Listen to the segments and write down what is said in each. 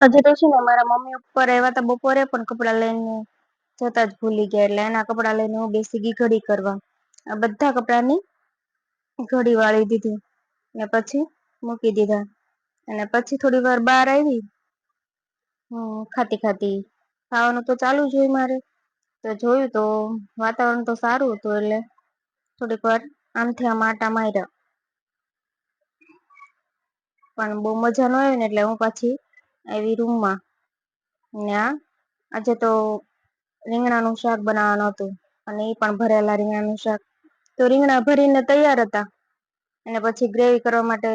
હજી તો છે ને મારા મમ્મી ઉપર આવ્યા હતા બપોરે પણ કપડાં લઈને જતા જ ભૂલી ગયા એટલે એના કપડાં લઈને હું બેસી ગઈ ઘડી કરવા. આ બધા કપડાની ઘડી વાળી દીધી ને પછી મૂકી દીધા અને પછી થોડી વાર બહાર આવી ખાતી ખાતી ખાવાનું તો ચાલુ જ હોય મારે. તો જોયું તો વાતાવરણ તો સારું હતું એટલે થોડીક વાર આમથી આમ આટા માર્યા. પણ બહુ મજા ન આવે ને એટલે હું પાછી આવી રૂમમાં. આજે તો રીંગણાનું શાક બનાવવાનું હતું અને એ પણ ભરેલા રીંગણાનું શાક. તો રીંગણા ભરીને તૈયાર હતા અને પછી ગ્રેવી કરવા માટે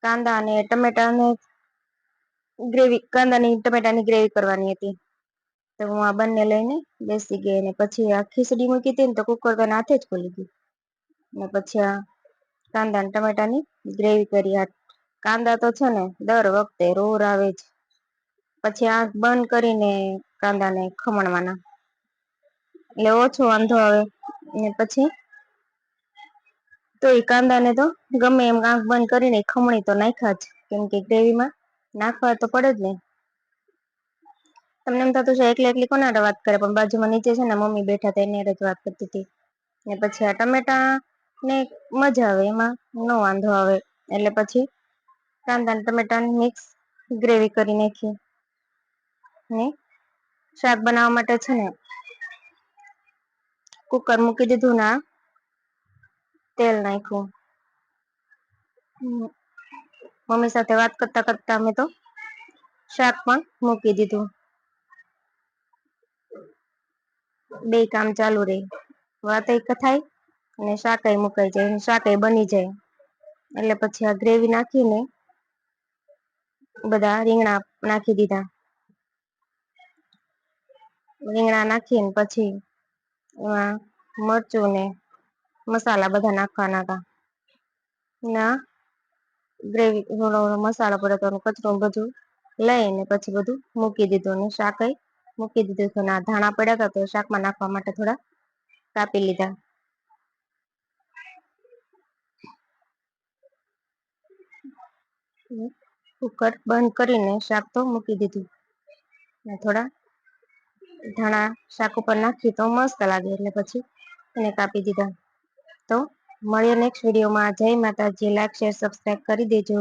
કાંદા અને ટમેટાને ગ્રેવી કાંદાની ટમેટાની ગ્રેવી કરવાની હતી. તો હું આ બંને લઈને બેસી ગઈ અને પછી આ ખીચડી મૂકી હતી ને તો કુકર તો હાથે જ ખુલી ગયું. ને પછી આ કાંદા ટમેટાની ગ્રેવી કરી. કાંદા તો છે ને દર વખતે રોર આવે જ. પછી આંખ બંધ કરીને કાંદાને ખમણવાના. એટલે ઓછો વાંધો આવે ને પછી તો એ કાંદા ને તો ગમે એમ આંખ બંધ કરીને ખમણી તો નાખ્યા જ કેમ કે ગ્રેવીમાં નાખવા તો પડે જ ને. તમને એમ થતું છે એકલી એકલી કોને હારે વાત કરે પણ બાજુમાં નીચે છે ને મમ્મી બેઠા હતા એની હારે જ વાત કરતી હતી. ને પછી આ ટમેટા ને મજા આવે એમાં ન વાંધો આવે એટલે પછી કાંદા ટમેટાની મિક્સ ગ્રેવી કરી નાખી. ને શાક બનાવવા માટે છે ને કુકર મૂકી દીધું ને તેલ નાખ્યું. મમ્મી સાથે વાત કરતા કરતા અમે તો શાક પણ મૂકી દીધું. બે કામ ચાલુ રે વાતય થાય અને શાકય મુકાઈ જાય શાકય બની જાય. એટલે પછી આ ગ્રેવી નાખીને બધા રીંગણા નાખી દીધા. રીંગણા નાખીને પછી એમાં મરચું ને મસાલા બધા નાખવાના હતા. ના ગ્રેવી મસાલા પડે તો કચરો બધું લઈને પછી બધું મૂકી દીધું અને શાકય મૂકી દીધું ના ધાણા પડ્યા હતા તો શાકમાં નાખવા માટે થોડા કાપી લીધા. કુકર બંધ કરીને શાક તો મૂકી દીધું. થોડા ધાણા શાક ઉપર નાખી તો મસ્ત લાગે એટલે પછી એને કાપી દીધા. તો મળીએ નેક્સ્ટ વિડીયોમાં. જય માતાજી. લાઈક શેર સબસ્ક્રાઈબ કરી દેજો.